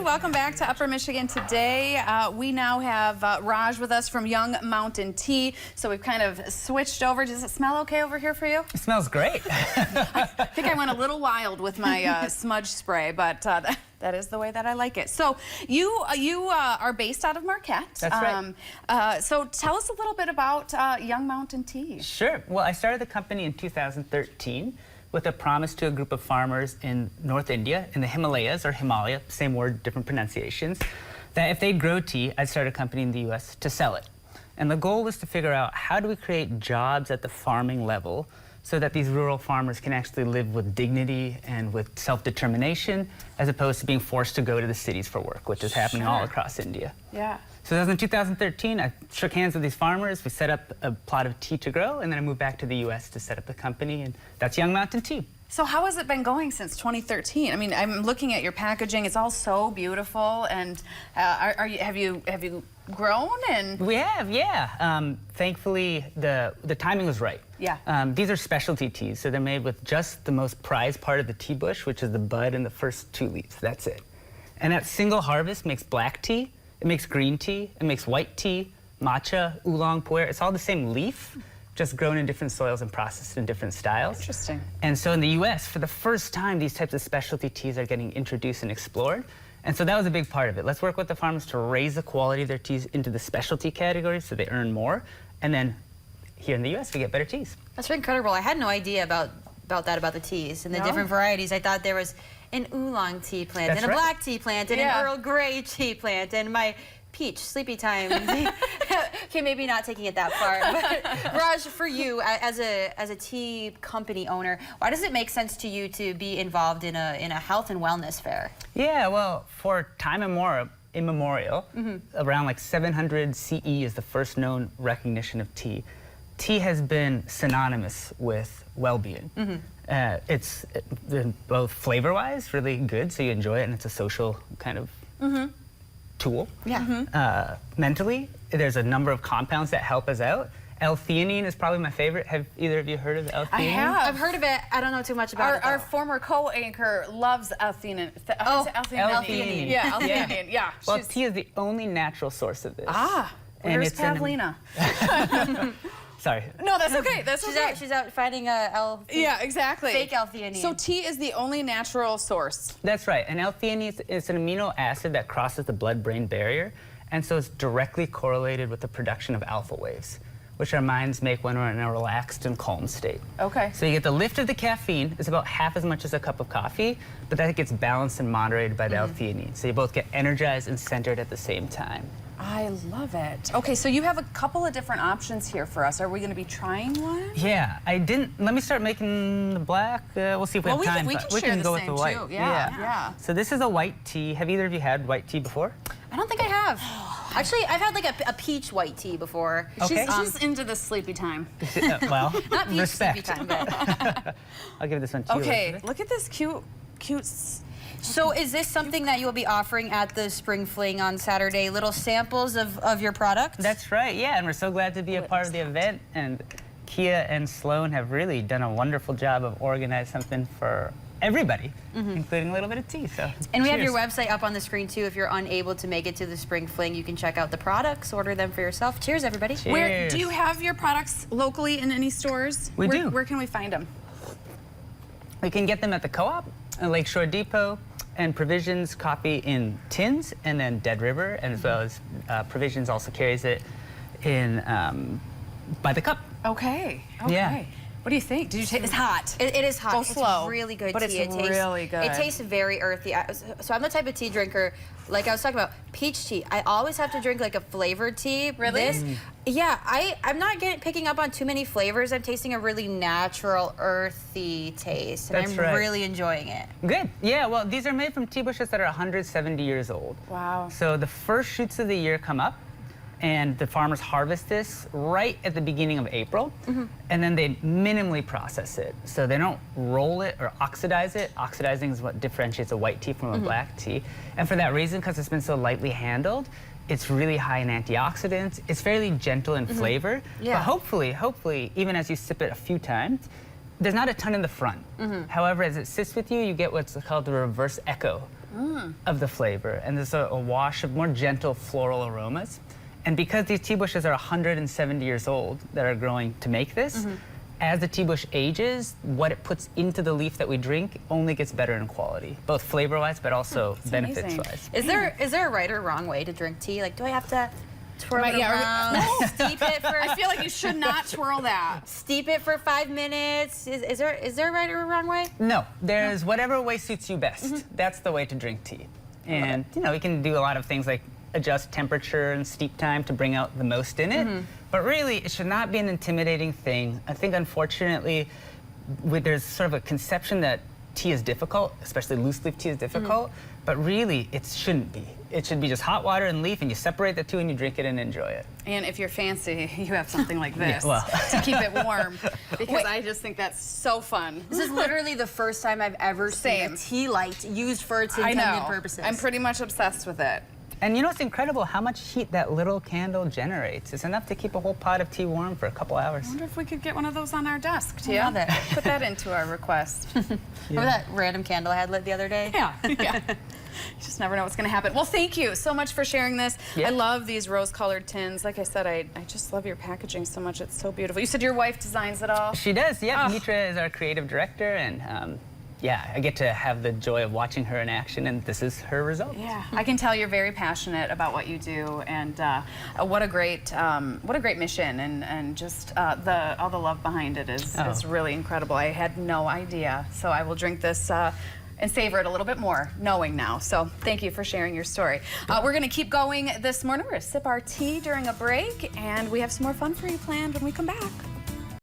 welcome back to Upper Michigan today. We now have Raj with us from Young Mountain Tea. So we've kind of switched over. Does it smell okay over here for you? It smells great. I think I went a little wild with my smudge spray, but that is the way that I like it. So you are based out of Marquette. That's right. So tell us a little bit about Young Mountain Tea. Sure. Well, I started the company in 2013 with a promise to a group of farmers in North India, in the Himalayas, or Himalaya, same word, different pronunciations, that if they grow tea, I'd start a company in the US to sell it. And the goal was to figure out how do we create jobs at the farming level so that these rural farmers can actually live with dignity and with self-determination, as opposed to being forced to go to the cities for work, which is happening all across India. Yeah. So that was in 2013. I shook hands with these farmers. We set up a plot of tea to grow, and then I moved back to the US to set up the company, and that's Young Mountain Tea. So how has it been going since 2013? I mean, I'm looking at your packaging. It's all so beautiful. And have you grown? And we have, yeah. Thankfully, the timing was right. Yeah. These are specialty teas, so they're made with just the most prized part of the tea bush, which is the bud and the first 2 leaves. That's it. And that single harvest makes black tea. It makes green tea. It makes white tea, matcha, oolong, pu'er. It's all the same leaf, just grown in different soils and processed in different styles. Interesting. And so in the US, for the first time, these types of specialty teas are getting introduced and explored. And so that was a big part of it. Let's work with the farmers to raise the quality of their teas into the specialty category so they earn more. And then here in the US, we get better teas. That's incredible. I had no idea about the teas and the different varieties. I thought there was an oolong tea plant and a black tea plant and an Earl Grey tea plant and my peach sleepy time. Okay, maybe not taking it that far. But Raj, for you as a tea company owner, why does it make sense to you to be involved in a health and wellness fair? Yeah, well, for time immemorial, around like 700 CE is the first known recognition of tea. Tea has been synonymous with well-being. It's both flavor-wise really good, so you enjoy it, and it's a social kind of tool. Yeah. Mentally, there's a number of compounds that help us out. L-theanine is probably my favorite. Have either of you heard of L-theanine? I have. I've heard of it. I don't know too much about it, though. Our former co-anchor loves L-theanine. L-theanine. Yeah, L-theanine. Yeah. Well, tea is the only natural source of this. Ah, where's Pavlina? Sorry. No, that's okay. That's okay. She's out finding a yeah, exactly. fake L-theanine. So tea is the only natural source. That's right. And L-theanine is an amino acid that crosses the blood-brain barrier, and so it's directly correlated with the production of alpha waves, which our minds make when we're in a relaxed and calm state. Okay. So you get the lift of the caffeine. It's about half as much as a cup of coffee, but that gets balanced and moderated by the L-theanine. So you both get energized and centered at the same time. I love it. Okay, so you have a couple of different options here for us. Are we going to be trying one? Yeah, I didn't. Let me start making the black. We'll see if we have time. We can go with the white. Too. Yeah. So this is a white tea. Have either of you had white tea before? I don't think I have. Actually, I've had like a peach white tea before. Okay. She's into the sleepy time. Well, not peach respect. sleepy time, but I'll give this one to you. Okay, look at this cute. So is this something that you will be offering at the Spring Fling on Saturday? Little samples of your product? That's right, yeah, and we're so glad to be a part of the event. And Kia and Sloan have really done a wonderful job of organizing something for everybody, including a little bit of tea. So, and we have your website up on the screen too. If you're unable to make it to the Spring Fling, you can check out the products, order them for yourself. Cheers, everybody. Cheers. Where do you have your products locally in any stores? We do. Where can we find them? We can get them at the Co-op, Lakeshore Depot, and Provisions copy in tins, and then Dead River, and as well as Provisions also carries it in by the cup. Okay. Yeah. What do you think? Did you take? It's hot. It is hot. Go it's slow. Really good but tea. It's really good. It tastes very earthy. So I'm the type of tea drinker, like I was talking about, peach tea. I always have to drink like a flavored tea. Really? Yeah, I'm not picking up on too many flavors. I'm tasting a really natural, earthy taste, and I'm really enjoying it. Good. Yeah, well, these are made from tea bushes that are 170 years old. Wow. So the first shoots of the year come up, and the farmers harvest this right at the beginning of April, and then they minimally process it. So they don't roll it or oxidize it. Oxidizing is what differentiates a white tea from a black tea. And for that reason, because it's been so lightly handled, it's really high in antioxidants. It's fairly gentle in flavor. Yeah. But hopefully, even as you sip it a few times, there's not a ton in the front. However, as it sits with you, you get what's called the reverse echo of the flavor, and there's a wash of more gentle floral aromas. And because these tea bushes are 170 years old that are growing to make this, as the tea bush ages, what it puts into the leaf that we drink only gets better in quality, both flavor-wise, but also benefits-wise. Is there a right or wrong way to drink tea? Like, do I have to twirl it Yeah, around, steep it for? I feel like you should not twirl that. Steep it for 5 minutes. Is there a right or a wrong way? No, there's whatever way suits you best. That's the way to drink tea. And, you know, we can do a lot of things like adjust temperature and steep time to bring out the most in it. But really, it should not be an intimidating thing. I think, unfortunately, there's sort of a conception that tea is difficult, especially loose leaf tea is difficult, but really, it shouldn't be. It should be just hot water and leaf, and you separate the two and you drink it and enjoy it. And if you're fancy, you have something like this well. to keep it warm, because I just think that's so fun. This is literally the first time I've ever seen a tea light used for its intended purposes. I'm pretty much obsessed with it. And you know, it's incredible how much heat that little candle generates. It's enough to keep a whole pot of tea warm for a couple hours. I wonder if we could get one of those on our desk, Tia. I love it. Put that into our request. Remember that random candle I had lit the other day? Yeah. You just never know what's going to happen. Well, thank you so much for sharing this. Yeah. I love these rose-colored tins. Like I said, I just love your packaging so much. It's so beautiful. You said your wife designs it all? She does, yeah. Oh. Mitra is our creative director, and yeah, I get to have the joy of watching her in action, and this is her result. Yeah, I can tell you're very passionate about what you do, and what a great mission, and just all the love behind it is really incredible. I had no idea, so I will drink this and savor it a little bit more, knowing now. So thank you for sharing your story. We're going to keep going this morning. We're going to sip our tea during a break, and we have some more fun for you planned when we come back.